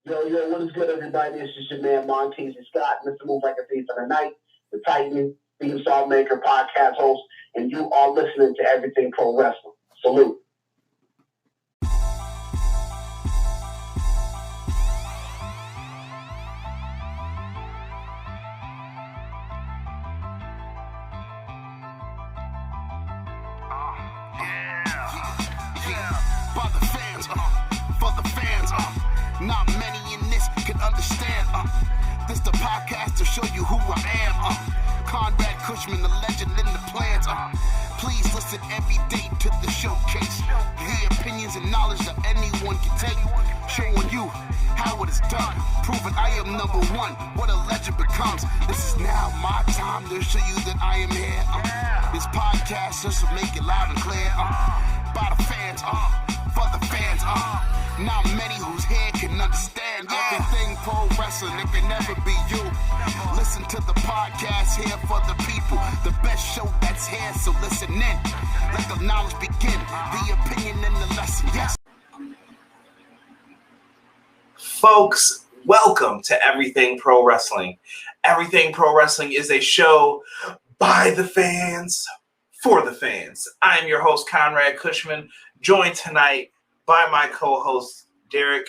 Yo, what is good, everybody? This is your man, Montez Scott, Mr. Move Like a Thief of the Night, the Titan, theme song maker, podcast host, and you are listening to Everything Pro Wrestling. Salute. Not many in this can understand. This the podcast to show you who I am. Conrad Cushman, the legend in the plans. Please listen every day to the showcase. The opinions and knowledge that anyone can take. Showing you how it is done. Proving I am number one. What a legend becomes. This is now my time to show you that I am here. This podcast just to make it loud and clear. By the fans, for the fans. Not many whose head can understand everything pro wrestling. It can never be you. Listen to the podcast here for the people. The best show that's here, so listen in. Let the knowledge begin. The opinion and the lesson. Yes. Folks, welcome to Everything Pro Wrestling. Everything Pro Wrestling is a show by the fans, for the fans. I'm your host, Conrad Cushman, joined tonight by my co-host, Derek.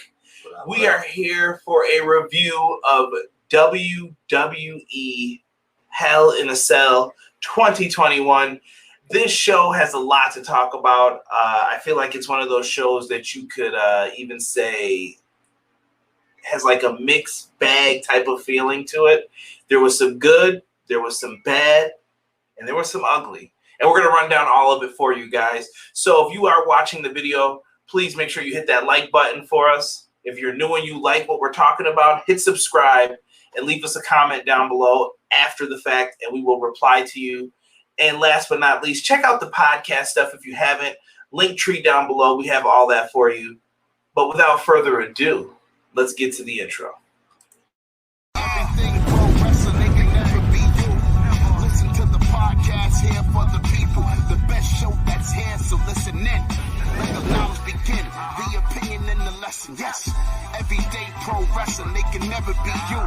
We are here for a review of WWE Hell in a Cell 2021. This show has a lot to talk about. I feel like it's one of those shows that you could even say has like a mixed bag type of feeling to it. There was some good, there was some bad, and there was some ugly. And we're going to run down all of it for you guys. So if you are watching the video, please make sure you hit that like button for us. If you're new and you like what we're talking about, hit subscribe and leave us a comment down below after the fact, and we will reply to you. And last but not least, check out the podcast stuff if you haven't. Linktree down below. We have all that for you. But without further ado, let's get to the intro. Everything pro wrestling, they can never be you. Listen to the podcast here for the people. The best show that's here, so listen in. Let the knowledge begin, the opinion and the lesson. Yes, everyday pro wrestling, they can never be you.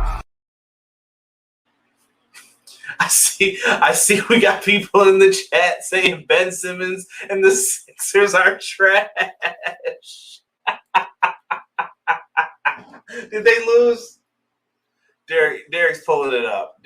I see we got people in the chat saying Ben Simmons and the Sixers are trash. Did they lose? Derek's pulling it up.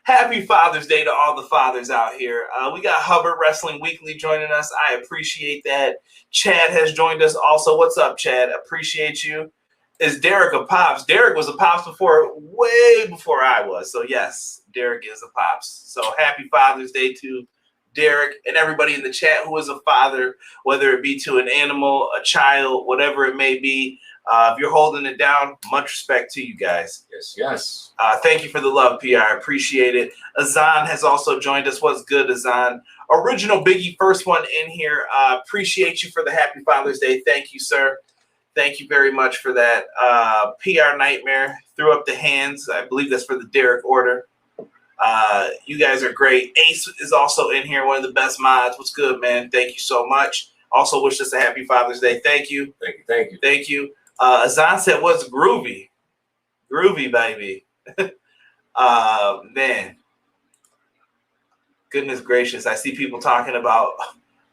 Happy Father's Day to all the fathers out here. We got Hubbard Wrestling Weekly joining us. I appreciate that. Chad has joined us also. What's up, Chad? Appreciate you. Is Derek a Pops? Derek was a Pops way before I was. So, yes, Derek is a Pops. So, happy Father's Day to Derek and everybody in the chat who is a father, whether it be to an animal, a child, whatever it may be. If you're holding it down, much respect to you guys. Yes. Thank you for the love, PR. I appreciate it. Azan has also joined us. What's good, Azan? Original Biggie, first one in here. Appreciate you for the Happy Father's Day. Thank you, sir. Thank you very much for that. PR Nightmare threw up the hands. I believe that's for the Derek order. You guys are great. Ace is also in here, one of the best mods. What's good, man? Thank you so much. Also wish us a Happy Father's Day. Thank you. Thank you. Azan said, what's groovy? Groovy, baby. Man. Goodness gracious. I see people talking about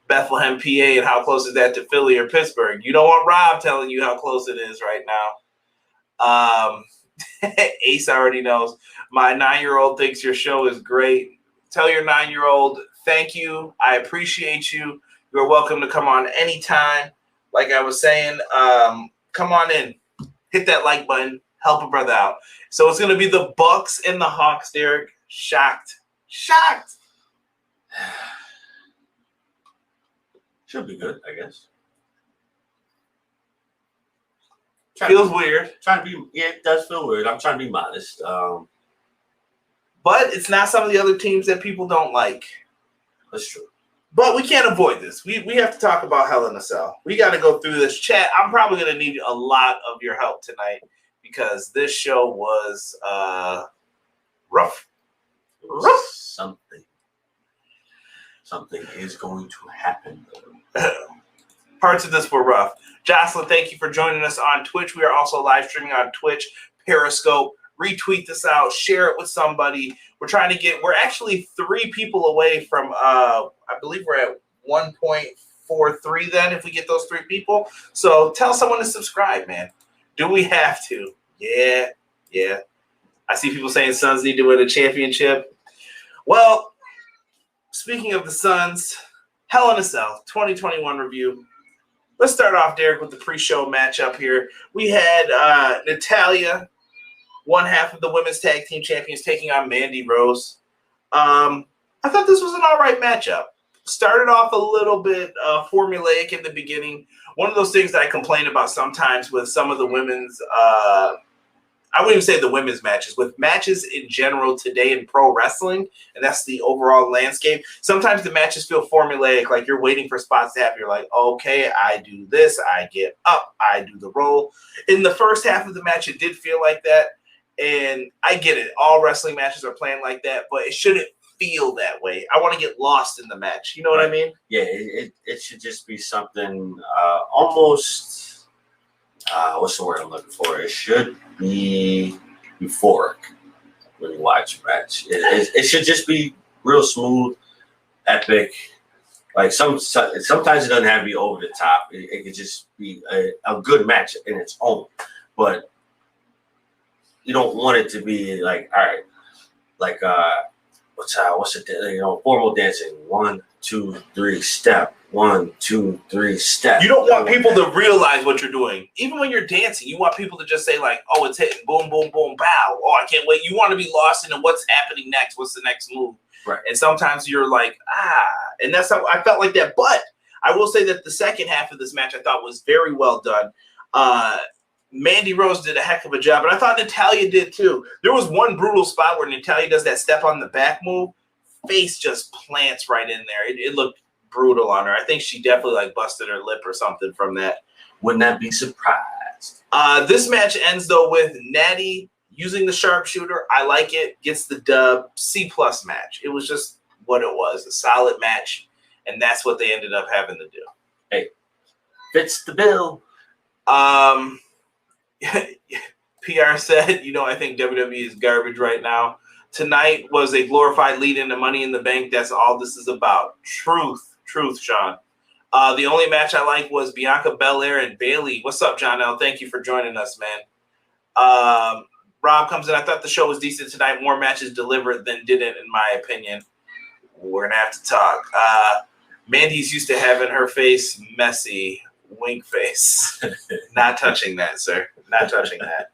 Bethlehem, PA, and how close is that to Philly or Pittsburgh. You don't want Rob telling you how close it is right now. Ace already knows. My 9-year-old thinks your show is great. Tell your 9-year-old, thank you. I appreciate you. You're welcome to come on anytime. Like I was saying, come on in. Hit that like button. Help a brother out. So it's going to be the Bucks and the Hawks, Derek. Shocked. Should be good, I guess. Feels weird. It does feel weird. I'm trying to be modest. But it's not some of the other teams that people don't like. That's true. But we can't avoid this. We have to talk about Hell in a Cell. We got to go through this. Chat, I'm probably going to need a lot of your help tonight because this show was rough. Something is going to happen. Parts of this were rough. Jocelyn, thank you for joining us on Twitch. We are also live streaming on Twitch, Periscope. Retweet this out, share it with somebody. We're actually 3 people away from, I believe we're at 1.43 then if we get those 3 people. So tell someone to subscribe, man. Do we have to? Yeah. I see people saying Suns need to win a championship. Well, speaking of the Suns, Hell in a Cell 2021 review. Let's start off, Derek, with the pre-show matchup here. We had Natalya, one half of the women's tag team champions, taking on Mandy Rose. I thought this was an all right matchup. Started off a little bit formulaic in the beginning. One of those things that I complain about sometimes with some of the women's I wouldn't even say the women's matches, with matches in general today in pro wrestling, and that's the overall landscape. Sometimes the matches feel formulaic, like you're waiting for spots to happen. You're like, okay, I do this, I get up, I do the roll. In the first half of the match, it did feel like that, and I get it. All wrestling matches are playing like that, but it shouldn't feel that way. I want to get lost in the match. You know what I mean? Yeah, it should just be something almost... what's the word I'm looking for? It should be euphoric when you watch a match. It should just be real smooth, epic. Like sometimes it doesn't have to be over the top. It could just be a good match in its own. But you don't want it to be like, all right, like what's it? Formal dancing. 1, 2, 3, step. 1, 2, 3, step. You don't want people to realize what you're doing. Even when you're dancing, you want people to just say like, oh, it's hitting, boom, boom, boom, bow. Oh, I can't wait. You want to be lost in what's happening next. What's the next move? Right. And sometimes you're like, and that's how I felt like that. But I will say that the second half of this match I thought was very well done. Mandy Rose did a heck of a job, and I thought Natalya did too. There was one brutal spot where Natalya does that step on the back move. Face just plants right in there. It looked brutal on her. I think she definitely like busted her lip or something from that. Wouldn't that be surprised? This match ends though with Natty using the sharpshooter. I like it. Gets the dub. C+ match. It was just what it was. A solid match, and that's what they ended up having to do. Hey, fits the bill. PR said, I think WWE is garbage right now. Tonight was a glorified lead into Money in the Bank. That's all this is about. Truth, Sean. The only match I like was Bianca Belair and Bayley. What's up, John L? Thank you for joining us, man. Rob comes in. I thought the show was decent tonight. More matches delivered than didn't, in my opinion. We're going to have to talk. Mandy's used to having her face messy. Wink face. Not touching that, sir. Not touching that.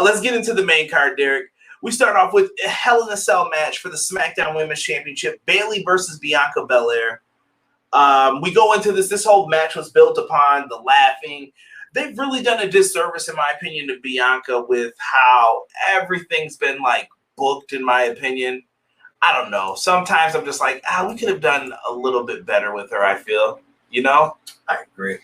Let's get into the main card, Derek. We start off with a Hell in a Cell match for the Smackdown Women's Championship. Bayley versus Bianca Belair. We go into this. This whole match was built upon the laughing. They've really done a disservice, in my opinion, to Bianca with how everything's been, booked, in my opinion. I don't know. Sometimes I'm just like, we could have done a little bit better with her, I feel. I agree.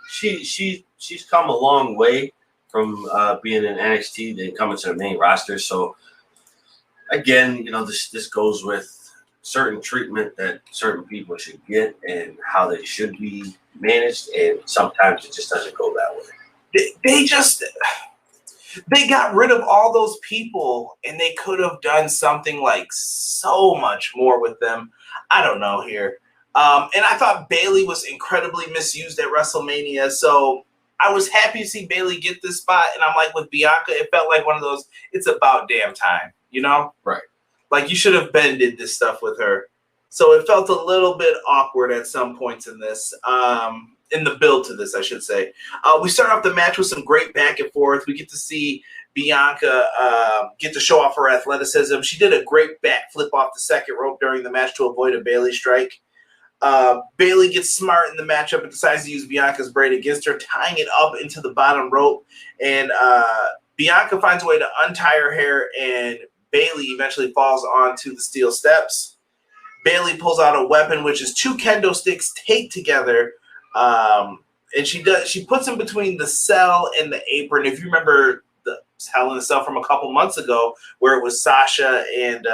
She's come a long way from being in NXT then coming to the main roster. So again, this goes with certain treatment that certain people should get and how they should be managed, and sometimes it just doesn't go that way. They got rid of all those people, and they could have done something so much more with them. I don't know here. And I thought Bayley was incredibly misused at WrestleMania, so I was happy to see Bayley get this spot. And I'm like, with Bianca, it felt like one of those, it's about damn time, Right. Like, you should have did this stuff with her. So it felt a little bit awkward at some points in this, in the build to this, I should say. We start off the match with some great back and forth. We get to see Bianca get to show off her athleticism. She did a great backflip off the second rope during the match to avoid a Bayley strike. Bayley gets smart in the matchup and decides to use Bianca's braid against her, tying it up into the bottom rope. And Bianca finds a way to untie her hair, and Bayley eventually falls onto the steel steps. Bayley pulls out a weapon, which is 2 kendo sticks taped together. And she puts them between the cell and the apron. If you remember the Hell in a Cell from a couple months ago, where it was Sasha and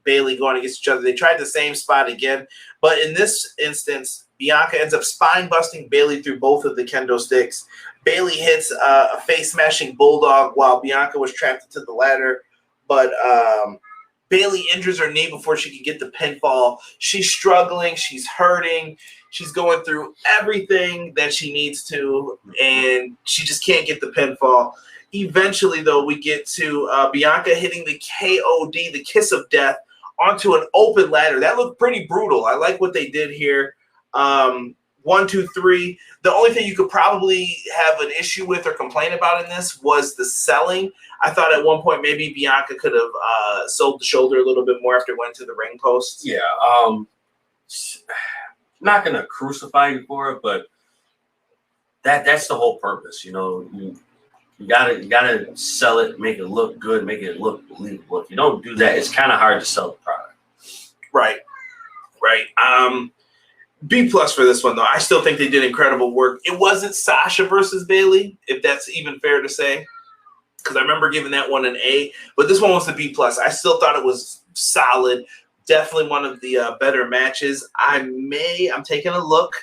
Bayley going against each other, they tried the same spot again. But in this instance, Bianca ends up spine-busting Bayley through both of the kendo sticks. Bayley hits a face-smashing bulldog while Bianca was trapped into the ladder. But Bayley injures her knee before she can get the pinfall. She's struggling. She's hurting. She's going through everything that she needs to, and she just can't get the pinfall. Eventually, though, we get to Bianca hitting the KOD, the Kiss of Death, onto an open ladder. That looked pretty brutal. I like what they did here. 1, 2, 3. The only thing you could probably have an issue with or complain about in this was the selling. I thought at one point maybe Bianca could have sold the shoulder a little bit more after it went to the ring post. Yeah. Not gonna crucify you for it, but that's the whole purpose. You know, you gotta sell it, make it look good, make it look believable. If you don't do that, it's kind of hard to sell the product. Right. B+ for this one though. I still think they did incredible work. It wasn't Sasha versus Bayley, if that's even fair to say, because I remember giving that one an A, but this one was the B+. I still thought it was solid. Definitely one of the better matches. I'm taking a look.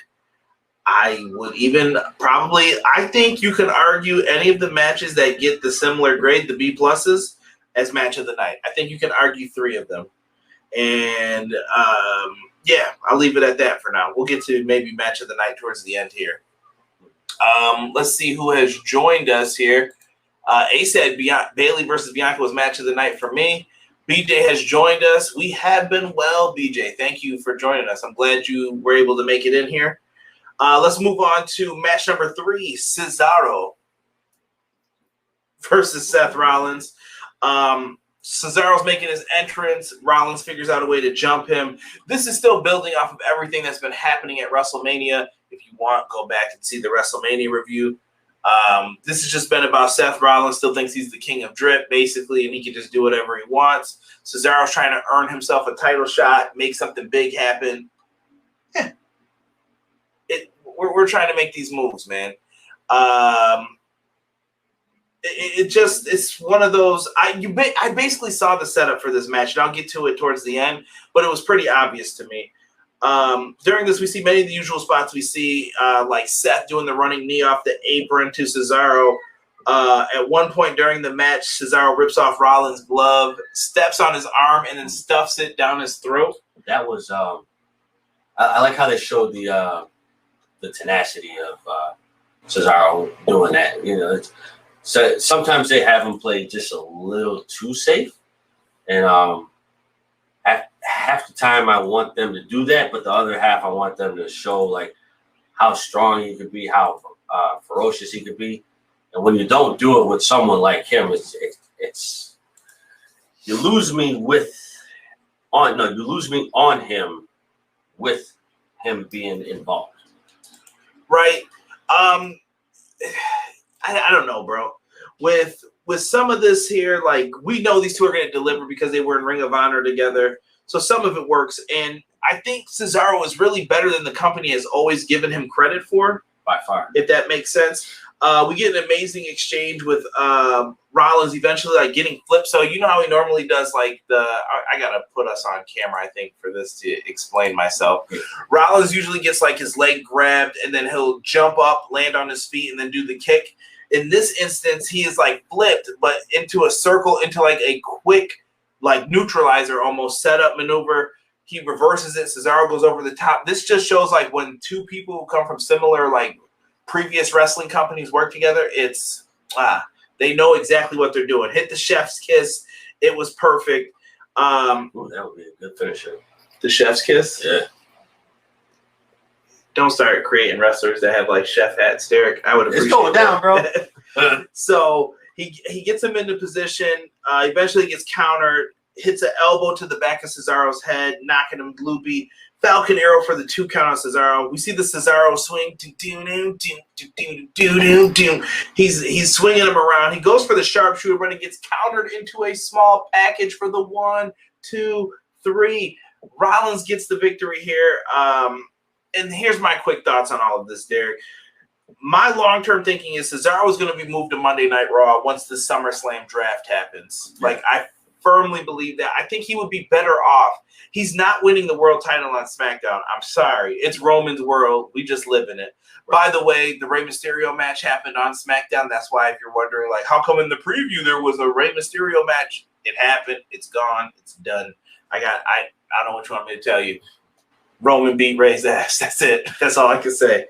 I would even probably, I think you can argue any of the matches that get the similar grade, the B+, as match of the night. I think you can argue 3 of them. And yeah, I'll leave it at that for now. We'll get to maybe match of the night towards the end here. Let's see who has joined us here. A said Bayley versus Bianca was match of the night for me. BJ has joined us. We have been well, BJ. Thank you for joining us. I'm glad you were able to make it in here. Let's move on to match number 3, Cesaro versus Seth Rollins. Cesaro's making his entrance. Rollins figures out a way to jump him. This is still building off of everything that's been happening at WrestleMania. If you want, go back and see the WrestleMania review. This has just been about Seth Rollins still thinks he's the king of drip, basically, and he can just do whatever he wants. Cesaro's trying to earn himself a title shot, make something big happen. We're trying to make these moves, man. It's one of those. I basically saw the setup for this match, and I'll get to it towards the end, but it was pretty obvious to me. During this, we see many of the usual spots. We see like Seth doing the running knee off the apron to Cesaro. At one point during the match, Cesaro rips off Rollins' glove, steps on his arm, and then stuffs it down his throat. That was I like how they showed the tenacity of Cesaro doing that. You know, so sometimes they have him play just a little too safe, and half the time I want them to do that, but the other half I want them to show like how strong he could be, how ferocious he could be. And when you don't do it with someone like him, it's you lose me on him with him being involved. Right. I don't know, bro. With some of this here, like we know these two are going to deliver because they were in Ring of Honor together. So some of it works. And I think Cesaro is really better than the company has always given him credit for. By far. If that makes sense. We get an amazing exchange with Rollins eventually like getting flipped. So you know how he normally does like I got to put us on camera, I think, for this to explain myself. Rollins usually gets like his leg grabbed and then he'll jump up, land on his feet, and then do the kick. In this instance, he is like flipped, but into a circle, into like a quick like neutralizer almost setup maneuver. He reverses it. Cesaro goes over the top. This just shows like when two people who come from similar like previous wrestling companies work together, it's they know exactly what they're doing. Hit the chef's kiss. It was perfect. That would be a good finisher. The chef's kiss? Yeah. Don't start creating wrestlers that have like chef hats, Derek. I would appreciate It's going down, bro. So he gets him into position. Eventually gets countered. Hits an elbow to the back of Cesaro's head, knocking him loopy. Falcon arrow for the 2 count on Cesaro. We see the Cesaro swing. He's swinging him around. He goes for the sharpshooter, but he gets countered into a small package for the 1, 2, 3. Rollins gets the victory here. And here's my quick thoughts on all of this, Derek. My long-term thinking is Cesaro is going to be moved to Monday Night Raw once the SummerSlam draft happens. Like, I firmly believe that. I think he would be better off. He's not winning the world title on SmackDown. I'm sorry. It's Roman's world. We just live in it. By the way, the Rey Mysterio match happened on SmackDown. That's why if you're wondering, like, how come in the preview there was a Rey Mysterio match? It happened. It's gone. It's done. I don't know what you want me to tell you. Roman beat Rey's ass. That's it. That's all I can say.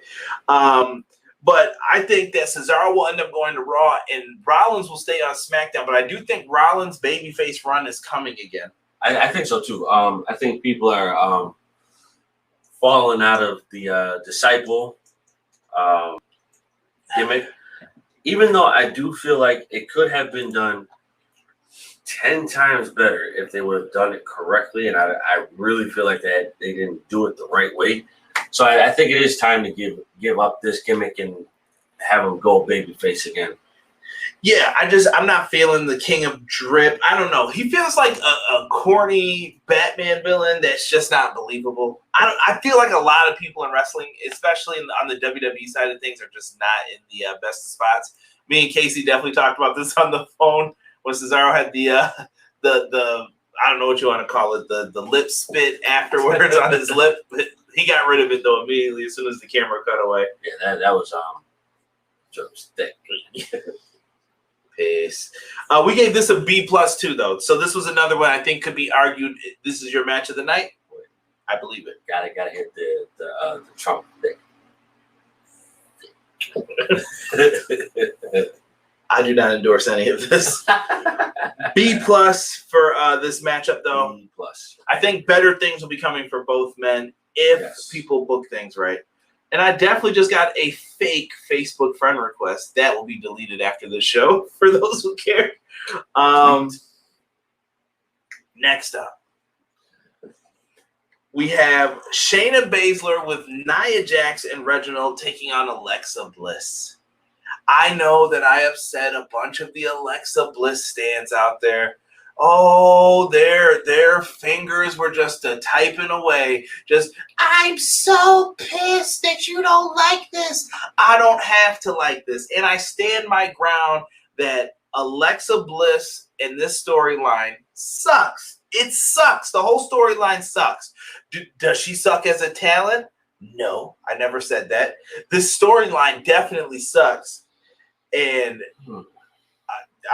But I think that Cesaro will end up going to Raw and Rollins will stay on SmackDown. But I do think Rollins' babyface run is coming again. I think so too. I think people are falling out of the disciple gimmick. Even though I do feel like it could have been done 10 times better if they would have done it correctly, and I really feel like that they didn't do it the right way. So I think it is time to give up this gimmick and have him go babyface again. Yeah, I'm not feeling the King of Drip. I don't know. He feels like a corny Batman villain that's just not believable. I feel like a lot of people in wrestling, especially on the WWE side of things, are just not in the best of spots. Me and Casey definitely talked about this on the phone when Cesaro had the I don't know what you want to call it, the lip spit afterwards on his lip. He got rid of it though immediately as soon as the camera cut away. Yeah, that was just thick. Peace. We gave this a B+ too, though. So this was another one I think could be argued. This is your match of the night. I believe it. Gotta hit the Trump thing. I do not endorse any of this. B+ for this matchup, though. B+. I think better things will be coming for both men if people book things right. And I definitely just got a fake Facebook friend request. That will be deleted after this show for those who care. Next up, we have Shayna Baszler with Nia Jax and Reginald taking on Alexa Bliss. I know that I upset a bunch of the Alexa Bliss stands out there. Oh, their fingers were just typing away. Just, I'm so pissed that you don't like this. I don't have to like this. And I stand my ground that Alexa Bliss in this storyline sucks. It sucks. The whole storyline sucks. Does she suck as a talent? No, I never said that. This storyline definitely sucks. And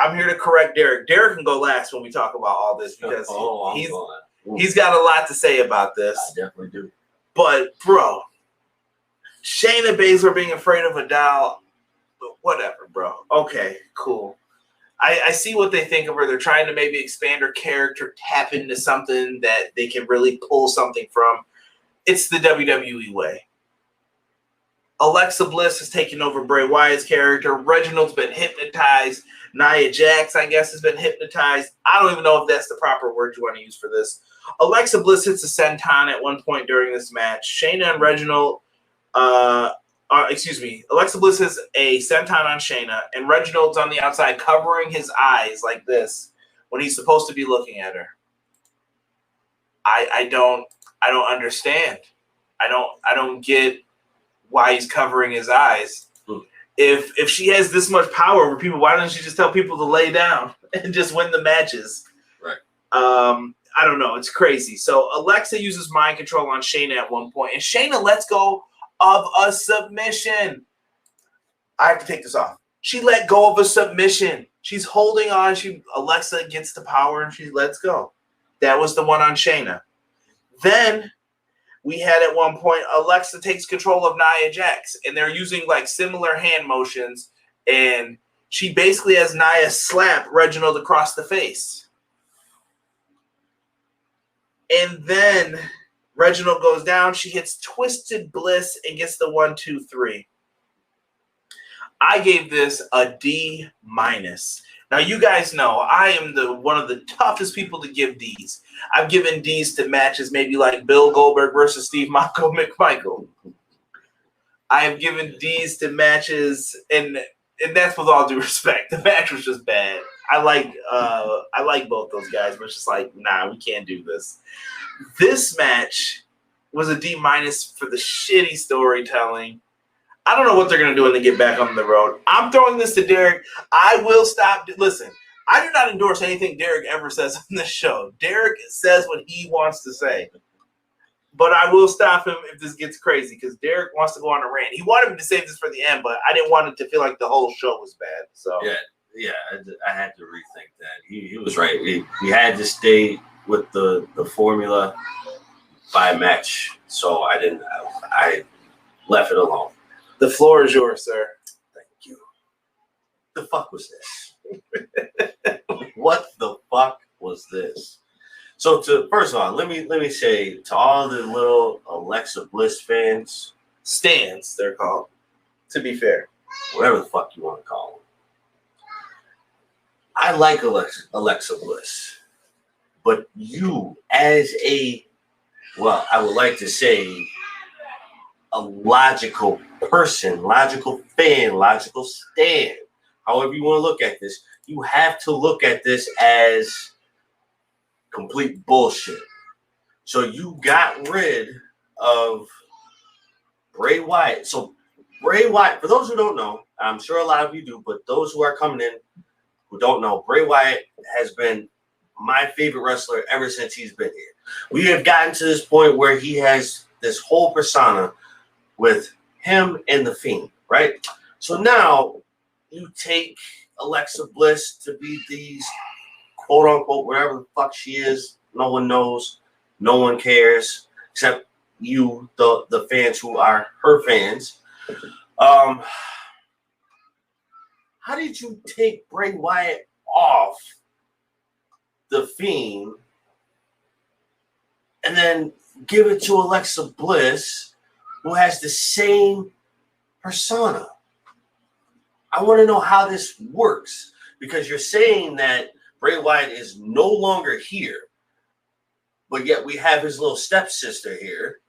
I'm here to correct Derek. Derek can go last when we talk about all this because he's got a lot to say about this. I definitely do. But, bro, Shayna Baszler being afraid of a doll, whatever, bro. Okay, cool. I see what they think of her. They're trying to maybe expand her character, tap into something that they can really pull something from. It's the WWE way. Alexa Bliss has taken over Bray Wyatt's character. Reginald's been hypnotized. Nia Jax, I guess, has been hypnotized. I don't even know if that's the proper word you want to use for this. Alexa Bliss hits a senton at one point during this match. Shayna and Reginald, Alexa Bliss has a senton on Shayna, and Reginald's on the outside covering his eyes like this when he's supposed to be looking at her. I don't understand. I don't get why he's covering his eyes. If she has this much power over people, why doesn't she just tell people to lay down and just win the matches? Right. I don't know. It's crazy. So Alexa uses mind control on Shayna at one point, and Shayna lets go of a submission. I have to take this off. She let go of a submission. She's holding on. Alexa gets the power, and she lets go. That was the one on Shayna. Then we had at one point Alexa takes control of Nia Jax, and they're using like similar hand motions, and she basically has Nia slap Reginald across the face. And then Reginald goes down. She hits Twisted Bliss and gets the 1, 2, 3. I gave this a D-. Now, you guys know I am one of the toughest people to give Ds. I've given Ds to matches maybe like Bill Goldberg versus Steve Mako McMichael. I have given Ds to matches, and that's with all due respect. The match was just bad. I like both those guys, but it's just like, nah, we can't do this. This match was a D- for the shitty storytelling. I don't know what they're going to do when they get back on the road. I'm throwing this to Derek. I will stop. Listen, I do not endorse anything Derek ever says on this show. Derek says what he wants to say. But I will stop him if this gets crazy because Derek wants to go on a rant. He wanted me to save this for the end, but I didn't want it to feel like the whole show was bad. So yeah, I had to rethink that. He was right. We had to stay with the formula by match, so I left it alone. The floor is yours, sir. Thank you. The fuck was this? What the fuck was this? So first of all, let me say to all the little Alexa Bliss fans, Stans, they're called. To be fair, whatever the fuck you want to call them, I like Alexa Bliss, but you as I would like to say, a logical person, logical fan, logical stan, however you want to look at this, you have to look at this as complete bullshit. So you got rid of Bray Wyatt. So Bray Wyatt, for those who don't know, I'm sure a lot of you do, but those who are coming in who don't know, Bray Wyatt has been my favorite wrestler ever since he's been here. We have gotten to this point where he has this whole persona with him and The Fiend, right? So now you take Alexa Bliss to be these quote unquote, whatever the fuck she is, no one knows, no one cares, except you, the fans who are her fans. How did you take Bray Wyatt off The Fiend and then give it to Alexa Bliss, who has the same persona? I want to know how this works, because you're saying that Bray Wyatt is no longer here, but yet we have his little stepsister here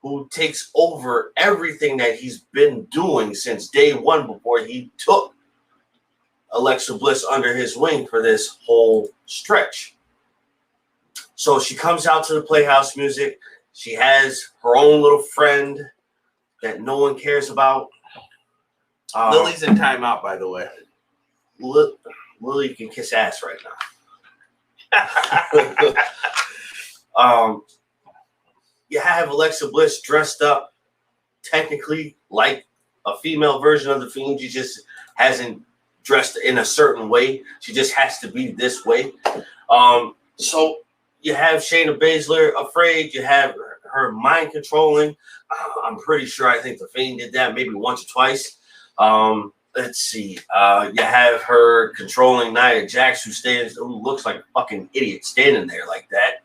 who takes over everything that he's been doing since day one before he took Alexa Bliss under his wing for this whole stretch. So she comes out to the Playhouse music. She has her own little friend that no one cares about. Lily's in timeout, by the way. Lily can kiss ass right now. You have Alexa Bliss dressed up technically like a female version of The Fiend. She just hasn't dressed in a certain way. She just has to be this way. So you have Shayna Baszler afraid. You have her mind controlling. I'm pretty sure I think The Fiend did that maybe once or twice. Let's see. You have her controlling Nia Jax, who looks like a fucking idiot standing there like that.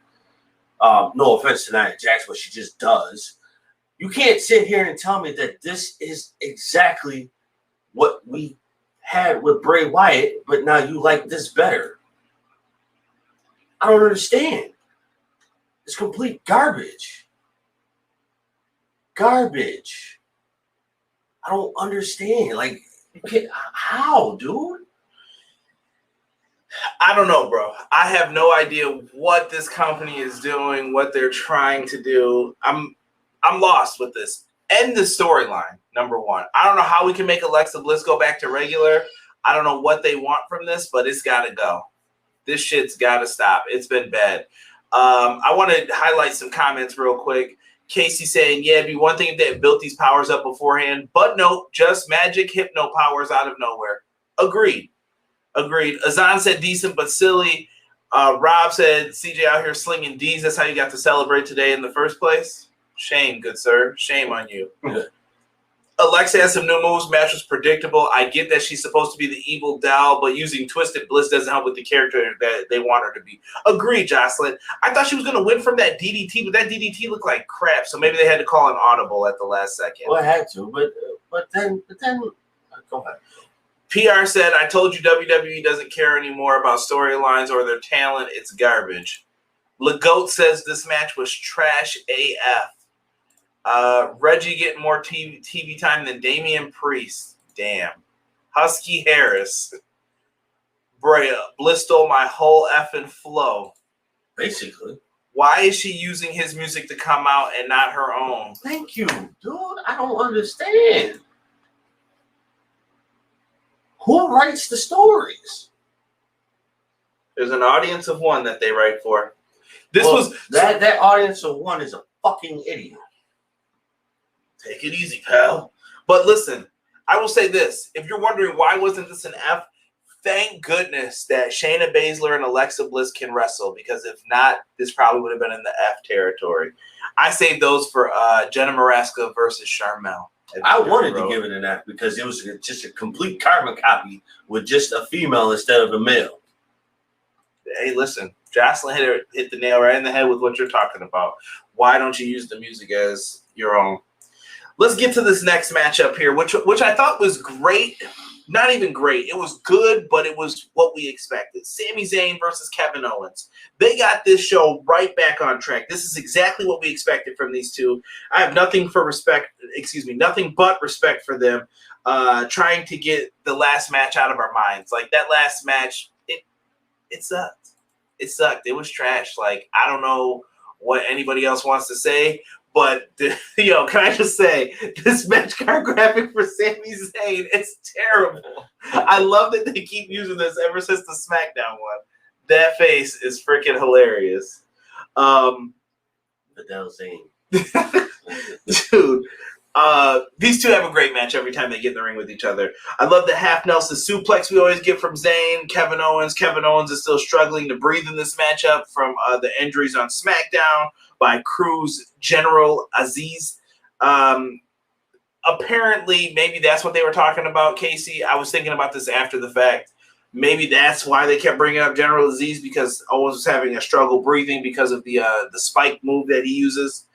No offense to Nia Jax, but she just does. You can't sit here and tell me that this is exactly what we had with Bray Wyatt, but now you like this better. I don't understand. It's complete garbage. Garbage. I don't understand. Like, how, dude? I don't know, bro. I have no idea what this company is doing, what they're trying to do. I'm lost with this. End the storyline, number one. I don't know how we can make Alexa Bliss go back to regular. I don't know what they want from this, but it's got to go. This shit's got to stop. It's been bad. I want to highlight some comments real quick. Casey saying, yeah, it'd be one thing if they had built these powers up beforehand, but no, just magic hypno powers out of nowhere. Agreed. Azan said decent but silly. Rob said CJ out here slinging D's. That's how you got to celebrate today in the first place. Shame, good sir. Shame on you. Alexa has some new moves. Match was predictable. I get that she's supposed to be the evil doll, but using Twisted Bliss doesn't help with the character that they want her to be. Agreed, Jocelyn. I thought she was going to win from that DDT, but that DDT looked like crap, so maybe they had to call an audible at the last second. Well, I had to, but then, go ahead. PR said, I told you WWE doesn't care anymore about storylines or their talent. It's garbage. LeGoat says this match was trash AF. Reggie getting more TV time than Damian Priest. Damn. Husky Harris. Brea, Bliss stole my whole effing flow. Basically. Why is she using his music to come out and not her own? Thank you, dude. I don't understand. Who writes the stories? There's an audience of one that they write for. That audience of one is a fucking idiot. Take it easy, pal. But listen, I will say this. If you're wondering why wasn't this an F, thank goodness that Shayna Baszler and Alexa Bliss can wrestle, because if not, this probably would have been in the F territory. I saved those for Jenna Maraska versus Sharmell. I wanted to give it an F because it was just a complete carbon copy with just a female instead of a male. Hey, listen, Jocelyn hit the nail right in the head with what you're talking about. Why don't you use the music as your own? Let's get to this next matchup here, which I thought was great. Not even great. It was good, but it was what we expected. Sami Zayn versus Kevin Owens. They got this show right back on track. This is exactly what we expected from these two. I have nothing but respect for them trying to get the last match out of our minds. Like, that last match, it sucked. It sucked. It was trash. Like, I don't know what anybody else wants to say, but, can I just say, this match card graphic for Sami Zayn, it's terrible. I love that they keep using this ever since the Smackdown one. That face is freaking hilarious. Fidel Zayn. Dude, these two have a great match every time they get in the ring with each other. I love the half Nelson suplex we always get from Zayn. Kevin Owens is still struggling to breathe in this matchup from the injuries on SmackDown by Cruz General Aziz. Apparently, maybe that's what they were talking about, Casey. I was thinking about this after the fact. Maybe that's why they kept bringing up General Aziz, because Owens was having a struggle breathing because of the spike move that he uses.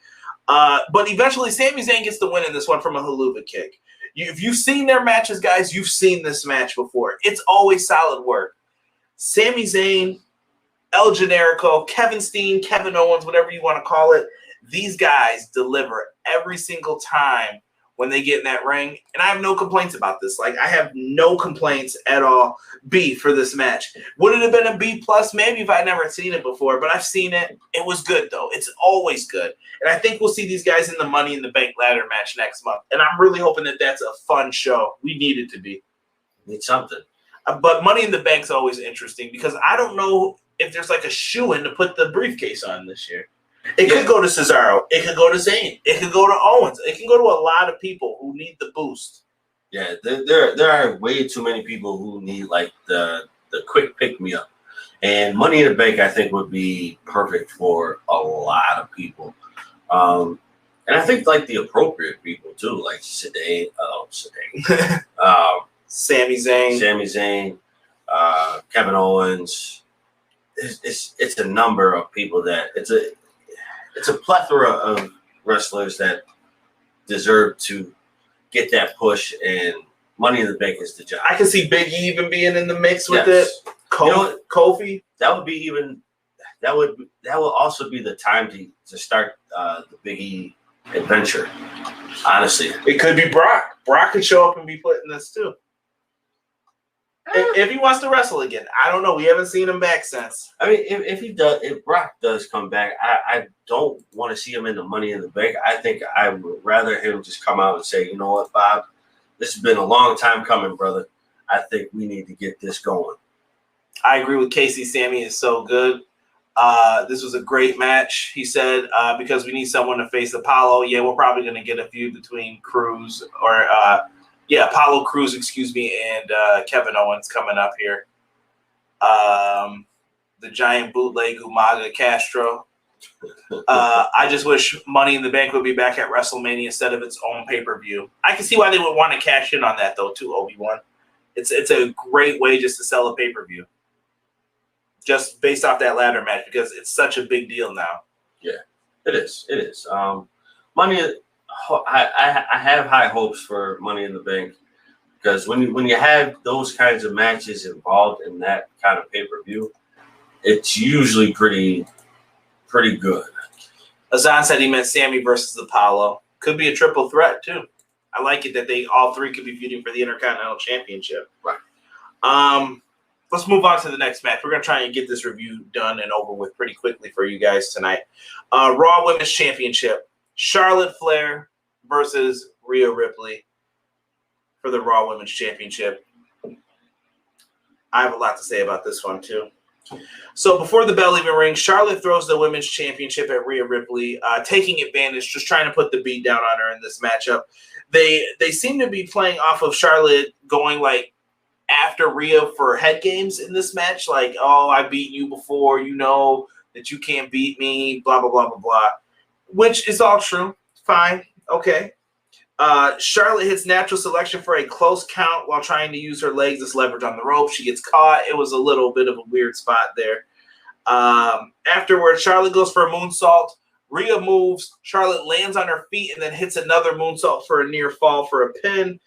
But eventually, Sami Zayn gets the win in this one from a haluva kick. If you've seen their matches, guys, you've seen this match before. It's always solid work. Sami Zayn, El Generico, Kevin Steen, Kevin Owens, whatever you want to call it, these guys deliver every single time when they get in that ring. And I have no complaints about this. Like, I have no complaints at all. B for this match. Would it have been a B+? Maybe if I'd never seen it before, but I've seen it. It was good, though. It's always good. And I think we'll see these guys in the Money in the Bank ladder match next month. And I'm really hoping that that's a fun show. We need it to be. Need something. But Money in the Bank's always interesting because I don't know if there's like a shoe-in to put the briefcase on this year. It could go to Cesaro. It could go to Zayn. It could go to Owens. It can go to a lot of people who need the boost. Yeah, there are way too many people who need like the quick pick-me-up. And Money in the Bank, I think, would be perfect for a lot of people. And I think like the appropriate people too, like Sami Zayn, Kevin Owens. It's a number of people that it's a plethora of wrestlers that deserve to get that push, and Money in the Bank is the job. I can see Big E even being in the mix with it. Kofi. That will also be the time to start the Big E adventure. Honestly, it could be Brock. Brock could show up and be put in this too. If he wants to wrestle again, I don't know. We haven't seen him back since. I mean, if Brock does come back, I don't want to see him in the Money in the Bank. I think I would rather him just come out and say, you know what, Bob, this has been a long time coming, brother. I think we need to get this going. I agree with Casey. Sami is so good. This was a great match, he said, because we need someone to face Apollo. Yeah, we're probably going to get a feud between Cruz or Apollo Crews, and Kevin Owens coming up here. The giant bootleg Umaga Castro. I just wish Money in the Bank would be back at WrestleMania instead of its own pay-per-view. I can see why they would want to cash in on that, though, too, Obi-Wan. It's a great way just to sell a pay-per-view, just based off that ladder match, because it's such a big deal now. Yeah, it is. It is. I have high hopes for Money in the Bank because when you have those kinds of matches involved in that kind of pay-per-view, it's usually pretty good. Azan said he meant Sami versus Apollo. Could be a triple threat too. I like it that they all three could be feuding for the Intercontinental Championship. Right. Let's move on to the next match. We're going to try and get this review done and over with pretty quickly for you guys tonight. Raw Women's Championship. Charlotte Flair versus Rhea Ripley for the Raw Women's Championship. I have a lot to say about this one, too. So before the bell even rings, Charlotte throws the women's championship at Rhea Ripley, taking advantage, just trying to put the beat down on her in this matchup. They seem to be playing off of Charlotte going like after Rhea for head games in this match. Like, oh, I beat you before, you know that you can't beat me, blah, blah, blah, blah, blah. Which is all true. Fine. Okay. Charlotte hits natural selection for a close count while trying to use her legs as leverage on the rope. She gets caught. It was a little bit of a weird spot there. Afterwards, Charlotte goes for a moonsault. Rhea moves. Charlotte lands on her feet and then hits another moonsault for a near fall for a pin.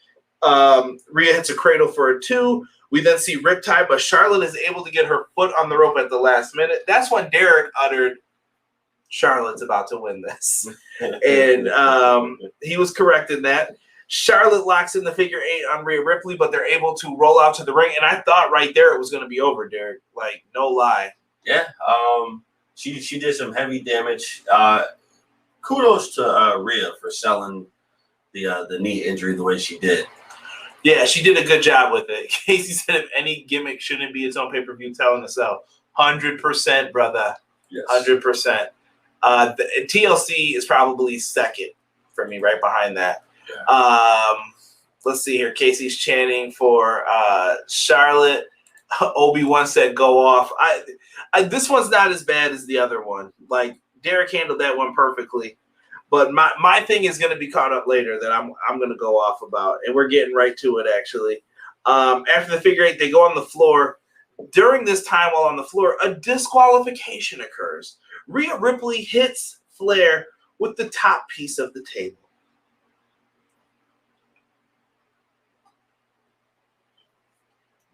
Rhea hits a cradle for a 2. We then see Riptide, but Charlotte is able to get her foot on the rope at the last minute. That's when Derek uttered, Charlotte's about to win this. And he was correct in that. Charlotte locks in the figure 8 on Rhea Ripley, but they're able to roll out to the ring. And I thought right there it was going to be over, Derek. Like, no lie. Yeah. She did some heavy damage. Kudos to Rhea for selling the knee injury the way she did. Yeah, she did a good job with it. Casey said if any gimmick shouldn't be its own pay-per-view, telling to sell. 100%, brother. Yes. 100%. The TLC is probably second for me, right behind that. Yeah. Let's see here. Casey's chanting for Charlotte. Obi-Wan said go off. This one's not as bad as the other one. Like, Derek handled that one perfectly. But my thing is going to be caught up later that I'm going to go off about. And we're getting right to it, actually. After the figure 8, they go on the floor. During this time while on the floor, a disqualification occurs. Rhea Ripley hits Flair with the top piece of the table.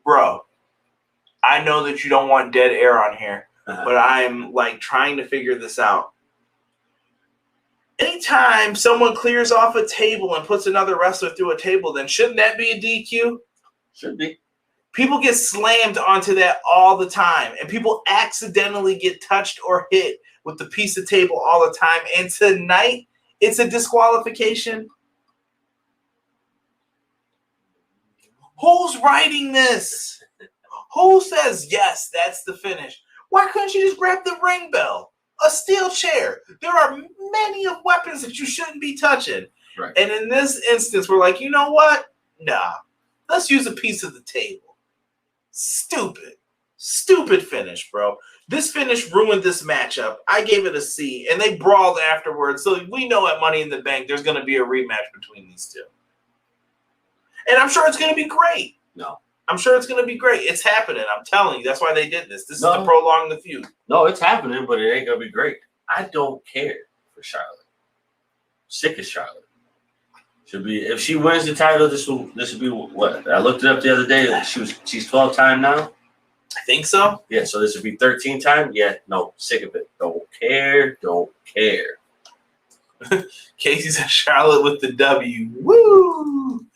Bro, I know that you don't want dead air on here, but I'm like trying to figure this out. Anytime someone clears off a table and puts another wrestler through a table, then shouldn't that be a DQ? Should be. People get slammed onto that all the time, and people accidentally get touched or hit with the piece of table all the time. And tonight, it's a disqualification. Who's writing this? Who says, yes, that's the finish? Why couldn't you just grab the ring bell? A steel chair. There are many of weapons that you shouldn't be touching. Right. And in this instance, we're like, you know what? Nah. Let's use a piece of the table. Stupid. Stupid finish, bro. This finish ruined this matchup. I gave it a C, and they brawled afterwards. So we know at Money in the Bank there's going to be a rematch between these two. And I'm sure it's going to be great. No. I'm sure it's going to be great. It's happening. I'm telling you. That's why they did this. This is to prolong the feud. No, it's happening, but it ain't going to be great. I don't care for Charlotte. Sick of Charlotte. Should be, if she wins the title, this will be what? I looked it up the other day. She's 12-time now. I think so. Yeah, so this would be 13-time. Yeah, no, sick of it. Don't care. Casey said Charlotte with the W. Woo!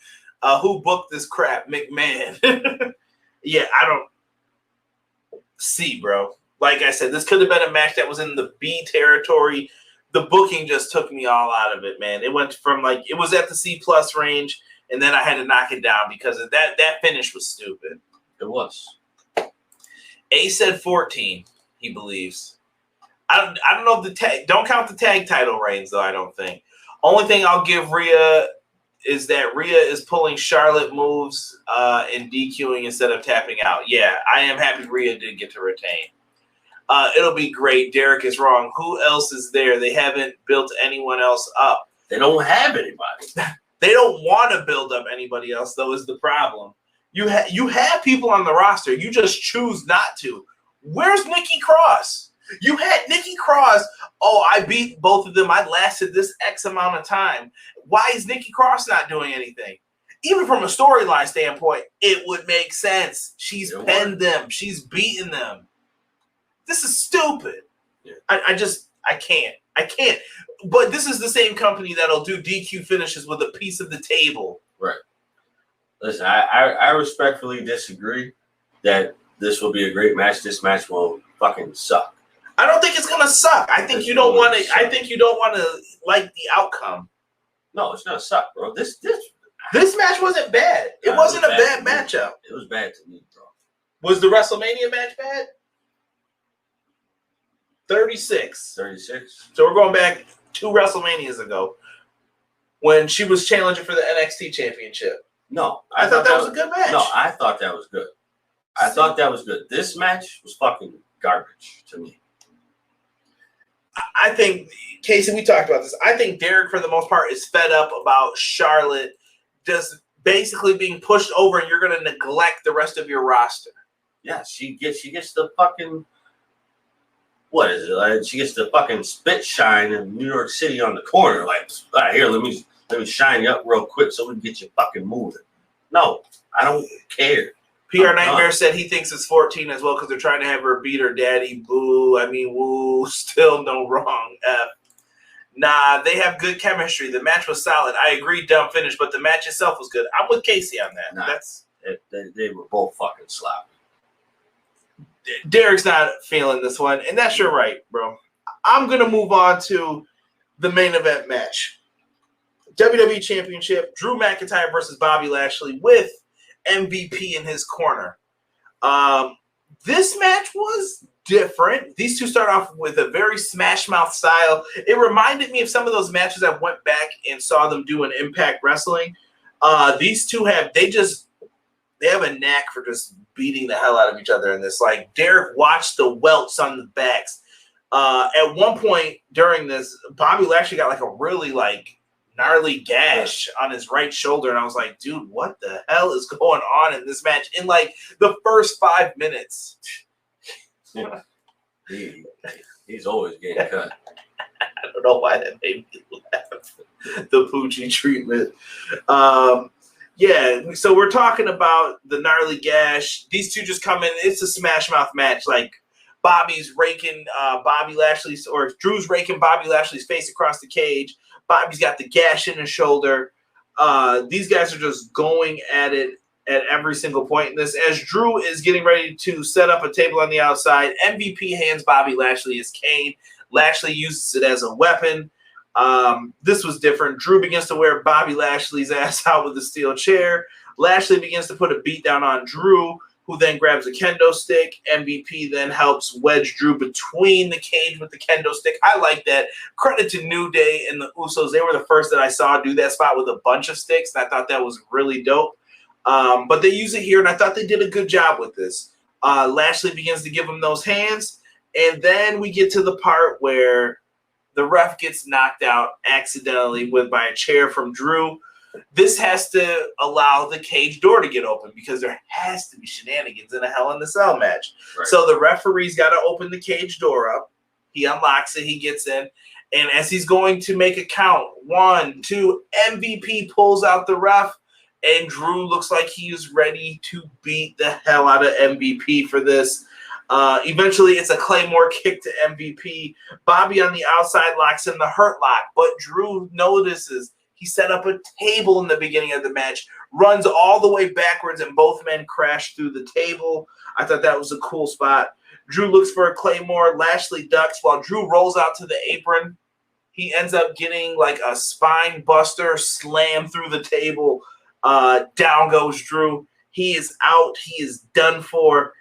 Who booked this crap? McMahon. Yeah, I don't see, bro. Like I said, this could have been a match that was in the B territory. The booking just took me all out of it, man. It went from like it was at the C+ range, and then I had to knock it down because of that finish was stupid. It was. A said 14, he believes. I don't know if the tag don't count the tag title reigns though, I don't think. Only thing I'll give Rhea is that Rhea is pulling Charlotte moves and DQing instead of tapping out. Yeah, I am happy Rhea did get to retain. It'll be great. Derek is wrong. Who else is there? They haven't built anyone else up. They don't have anybody. They don't want to build up anybody else, though, is the problem. You have people on the roster. You just choose not to. Where's Nikki Cross? You had Nikki Cross. Oh, I beat both of them. I lasted this X amount of time. Why is Nikki Cross not doing anything? Even from a storyline standpoint, it would make sense. She's penned them. She's beaten them. This is stupid. Yeah. I can't. I can't. But this is the same company that'll do DQ finishes with a piece of the table. Right. Listen, I respectfully disagree that this will be a great match. This match will fucking suck. I don't think it's gonna suck. I think you don't want to. I think you don't want to like the outcome. No, it's gonna suck, bro. This match wasn't bad. It wasn't a bad matchup. It was bad to me, bro. Was the WrestleMania match bad? 36. 36. So we're going back 2 WrestleManias ago when she was challenging for the NXT Championship. No. I thought that was a good match. No, I thought that was good. I thought that was good. This match was fucking garbage to me. I think, Casey, we talked about this. I think Derek, for the most part, is fed up about Charlotte just basically being pushed over, and you're going to neglect the rest of your roster. Yeah, she gets the fucking, what is it? She gets the fucking spit shine in New York City on the corner. Like, all right, here, let me shine you up real quick so we can get you fucking moving. No, I don't care. PR Nightmare said he thinks it's 14 as well because they're trying to have her beat her daddy. Boo. I mean, woo. Still no wrong. Nah, they have good chemistry. The match was solid. I agree, dumb finish, but the match itself was good. I'm with Casey on that. Nah, they were both fucking sloppy. Derek's not feeling this one, and that's your right, bro. I'm going to move on to the main event match. WWE Championship, Drew McIntyre versus Bobby Lashley with MVP in his corner. This match was different. These two start off with a very Smash Mouth style. It reminded me of some of those matches I went back and saw them do in Impact Wrestling. These two have a knack for just beating the hell out of each other in this. Like, Derek watched the welts on the backs. At one point during this, Bobby Lashley got like a really gnarly gash on his right shoulder, and I was like, dude, what the hell is going on in this match in like the first 5 minutes? He's always getting cut. I don't know why that made me laugh. The Poochie treatment. Yeah, so we're talking about the gnarly gash. These two just come in. It's a Smash Mouth match. Like, Bobby's raking Bobby Lashley's, or Drew's raking Bobby Lashley's face across the cage. Bobby's got the gash in his shoulder. These guys are just going at it at every single point in this. As Drew is getting ready to set up a table on the outside, MVP hands Bobby Lashley his cane. Lashley uses it as a weapon. This was different. Drew begins to wear Bobby Lashley's ass out with a steel chair. Lashley begins to put a beat down on Drew, who then grabs a kendo stick. MVP then helps wedge Drew between the cage with the kendo stick. I like that. Credit to New Day and the Usos. They were the first that I saw do that spot with a bunch of sticks, and I thought that was really dope. But they use it here, and I thought they did a good job with this. Lashley begins to give him those hands, and then we get to the part where the ref gets knocked out accidentally by a chair from Drew. This has to allow the cage door to get open because there has to be shenanigans in a Hell in a Cell match. Right. So the referee's got to open the cage door up. He unlocks it. He gets in. And as he's going to make a count, 1, 2, MVP pulls out the ref. And Drew looks like he is ready to beat the hell out of MVP for this. Eventually, it's a Claymore kick to MVP. Bobby on the outside locks in the Hurt Lock, but Drew notices he set up a table in the beginning of the match, runs all the way backwards, and both men crash through the table. I thought that was a cool spot. Drew looks for a Claymore. Lashley ducks while Drew rolls out to the apron. He ends up getting like a spine buster slam through the table. Down goes Drew. He is out. He is done for.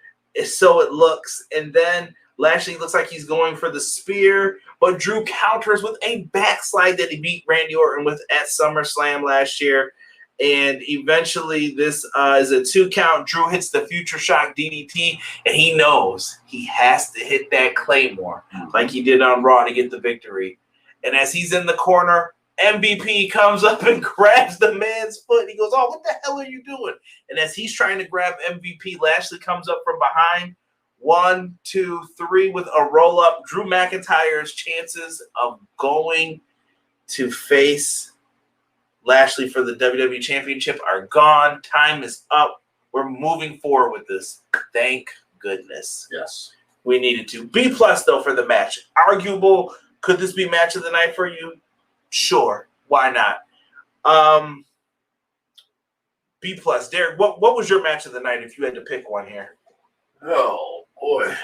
So it looks. And then Lashley looks like he's going for the spear, but Drew counters with a backslide that he beat Randy Orton with at SummerSlam last year. And eventually this is a 2 count. Drew hits the Future Shock DDT, and he knows he has to hit that Claymore like he did on Raw to get the victory. And as he's in the corner, MVP comes up and grabs the man's foot. He goes, oh, what the hell are you doing? And as he's trying to grab MVP, Lashley comes up from behind. 1, 2, 3 with a roll-up. Drew McIntyre's chances of going to face Lashley for the WWE Championship are gone. Time is up. We're moving forward with this. Thank goodness. Yes. We needed to. B+, though, for the match. Arguable. Could this be match of the night for you? Sure. Why not? B+. Derek, what was your match of the night if you had to pick one here? Oh, boy.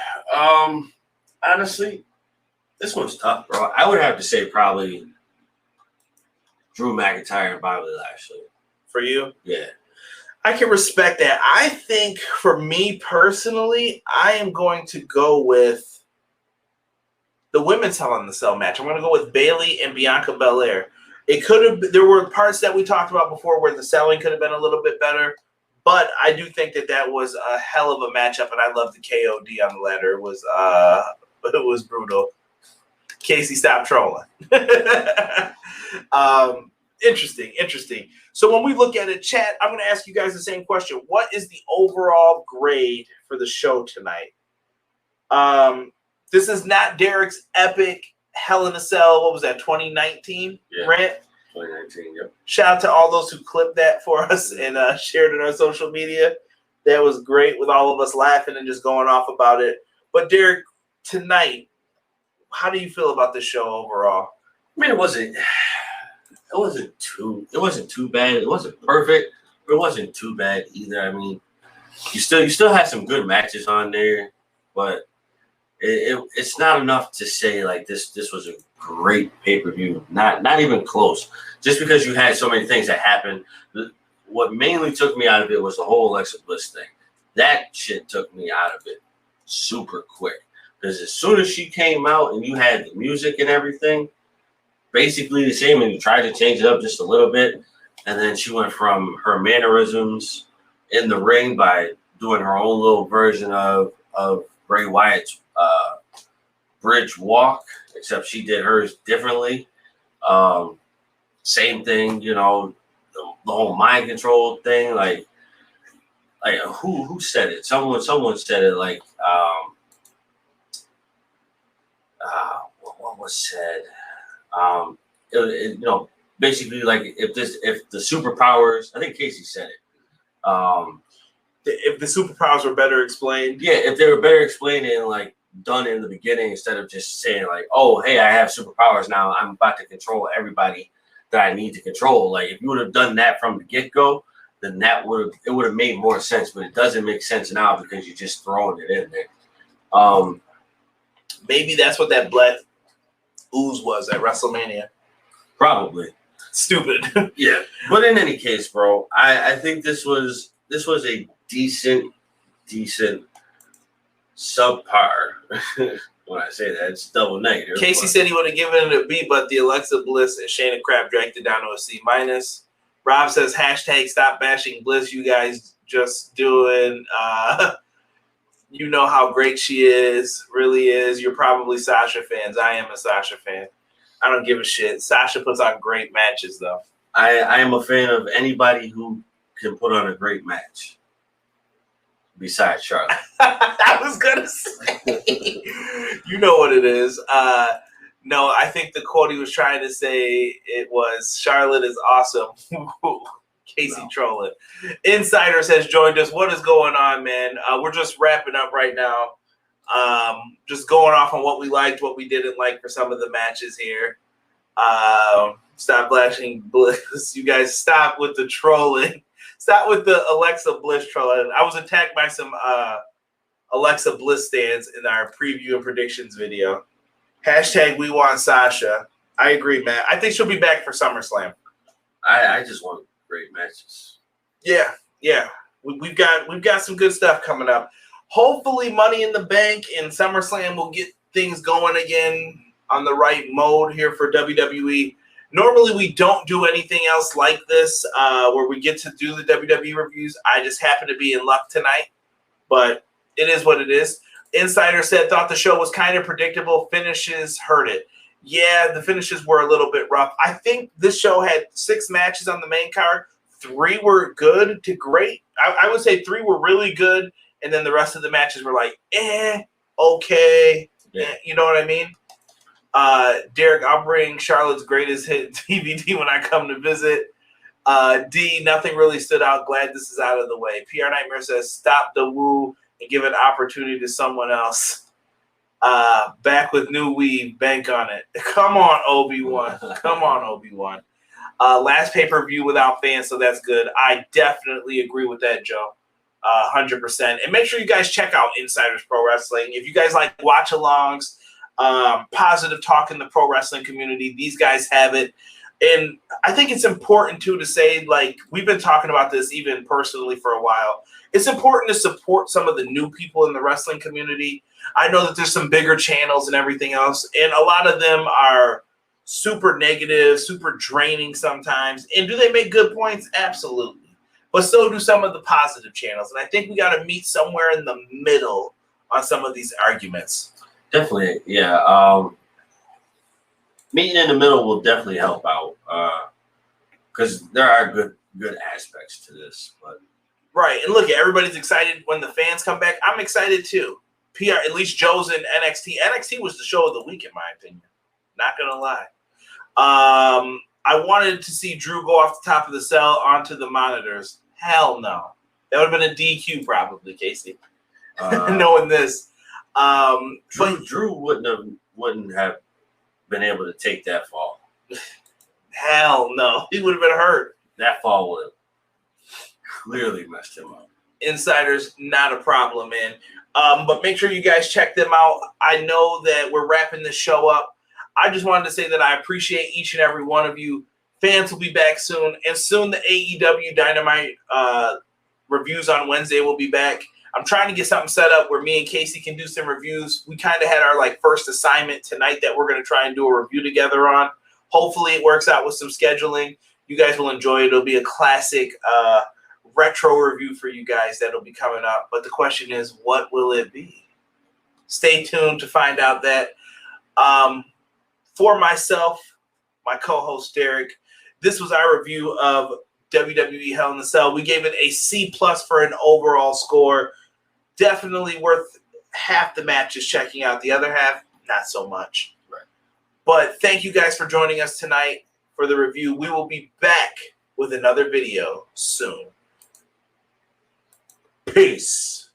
Honestly, this one's tough, bro. I would have to say probably Drew McIntyre and Bobby Lashley. For you? Yeah. I can respect that. I think for me personally, I am going to go with the women's Hell in the Cell match. I'm going to go with Bayley and Bianca Belair. It could have. There were parts that we talked about before where the selling could have been a little bit better, but I do think that was a hell of a matchup, and I love the KOD on the ladder. It was brutal. Casey, stop trolling. Interesting. So when we look at it, chat, I'm going to ask you guys the same question. What is the overall grade for the show tonight? This is not Derek's epic Hell in a Cell. What was that, 2019 rant? 2019, yep. Shout out to all those who clipped that for us and shared it on social media. That was great with all of us laughing and just going off about it. But Derek, tonight, how do you feel about the show overall? I mean, it wasn't too bad. It wasn't perfect, but it wasn't too bad either. I mean, you still had some good matches on there, but it's not enough to say like this was a great pay-per-view. Not even close. Just because you had so many things that happened. What mainly took me out of it was the whole Alexa Bliss thing. That shit took me out of it super quick. Because as soon as she came out and you had the music and everything, basically the same, and you tried to change it up just a little bit, and then she went from her mannerisms in the ring by doing her own little version of Bray Wyatt's bridge walk, except she did hers differently. Same thing, you know, the whole mind control thing. Like who said it? Someone said it. Like what was said? You know, basically like if the superpowers. I think Casey said it. If the superpowers were better explained. Yeah, if they were better explained and like done in the beginning instead of just saying like, oh, hey, I have superpowers now. I'm about to control everybody that I need to control. Like if you would have done that from the get-go, then it would have made more sense. But it doesn't make sense now because you're just throwing it in there. Maybe that's what that black ooze was at WrestleMania. Probably. Stupid. Yeah. But in any case, bro, I think this was a decent subpar. When I say that, it's double negative. Casey said he would have given it a B, but the Alexa Bliss and Shayna Crab dragged it down to a C-. Rob says, # stop bashing Bliss. You guys just doing, you know how great she is, really is. You're probably Sasha fans. I am a Sasha fan. I don't give a shit. Sasha puts on great matches, though. I am a fan of anybody who can put on a great match. Besides Charlotte. I was going to say, you know what it is. No, I think the quote he was trying to say, it was, Charlotte is awesome. Casey trolling. Insiders has joined us. What is going on, man? We're just wrapping up right now. Just going off on what we liked, what we didn't like for some of the matches here. Stop flashing Bliss. You guys stop with the trolling. Stop with the Alexa Bliss trolling. I was attacked by some Alexa Bliss stands in our preview and predictions video. # we want Sasha. I agree, Matt. I think she'll be back for SummerSlam. I just want great matches. Yeah. We've got some good stuff coming up. Hopefully Money in the Bank and SummerSlam will get things going again on the right mode here for WWE. Normally we don't do anything else like this where we get to do the WWE reviews. I just happen to be in luck tonight, but it is what it is. Insider said, thought the show was kind of predictable. Finishes hurt it. Yeah, the finishes were a little bit rough. I think this show had 6 matches on the main card. 3 were good to great. I would say 3 were really good, and then the rest of the matches were like, okay. Yeah. You know what I mean? Derek, I'll bring Charlotte's greatest hit DVD when I come to visit. D, nothing really stood out. Glad this is out of the way. PR Nightmare says, stop the woo and give an opportunity to someone else. Back with new weave, bank on it. Come on, Obi-Wan. Come on, Obi-Wan. Last pay-per-view without fans, so that's good. I definitely agree with that, Joe. 100%. And make sure you guys check out Insiders Pro Wrestling. If you guys like watch-alongs, positive talk in the pro wrestling community, these guys have it. And I think it's important, too, to say, like, we've been talking about this even personally for a while. It's important to support some of the new people in the wrestling community. I know that there's some bigger channels and everything else, and a lot of them are super negative, super draining sometimes. And do they make good points? Absolutely. But so do some of the positive channels. And I think we got to meet somewhere in the middle on some of these arguments. Definitely, yeah. Meeting in the middle will definitely help out because there are good aspects to this. But right, and look, everybody's excited when the fans come back. I'm excited too. PR, at least Joe's in NXT. NXT was the show of the week, in my opinion. Not gonna lie. I wanted to see Drew go off the top of the cell onto the monitors. Hell no. That would have been a DQ probably, Casey. Knowing this, Drew wouldn't have been able to take that fall. Hell no. He would have been hurt. That fall would have clearly messed him up. Insiders, not a problem, man. But make sure you guys check them out. I know that we're wrapping this show up. I just wanted to say that I appreciate each and every one of you. Fans will be back soon. And soon the AEW Dynamite reviews on Wednesday will be back. I'm trying to get something set up where me and Casey can do some reviews. We kind of had our first assignment tonight that we're going to try and do a review together on. Hopefully it works out with some scheduling. You guys will enjoy it. It'll be a classic retro review for you guys that'll be coming up. But the question is, what will it be? Stay tuned to find out that. For myself, my co-host Derek, this was our review of WWE Hell in a Cell. We gave it a C+ for an overall score. Definitely worth half the matches checking out. The other half, not so much. Right. But thank you guys for joining us tonight for the review. We will be back with another video soon. Peace.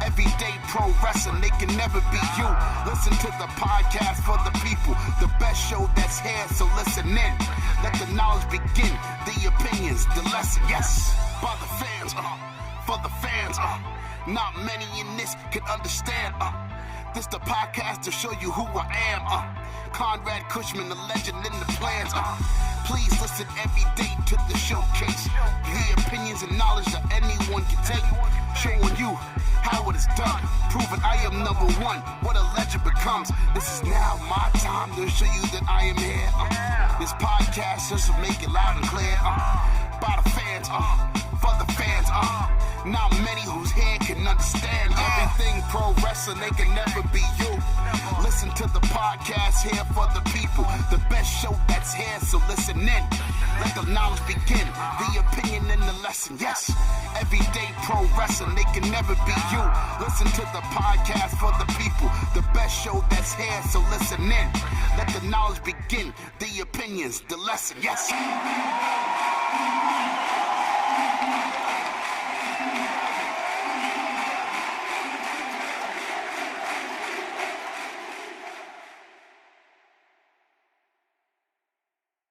Everyday pro wrestling, they can never be you. Listen to the podcast for the people, the best show that's here, so listen in. Let the knowledge begin, the opinions, the lesson, yes. By the fans, for the fans, not many in this can understand, This the podcast to show you who I am, Conrad Cushman, the legend in the plans, Please listen every day to the showcase. The opinions and knowledge that anyone can take. Showing you how it is done. Proving I am number one. What a legend becomes. This is now my time to show you that I am here. This podcast just to make it loud and clear. By the fans, for the fans, Not many who's here can understand everything pro wrestling. They can never be you. Listen to the podcast here for the people. The best show that's here, so listen in. Let the knowledge begin, the opinion and the lesson. Yes, everyday pro wrestling, they can never be you. Listen to the podcast for the people. The best show that's here, so listen in. Let the knowledge begin, the opinions, the lesson. Yes.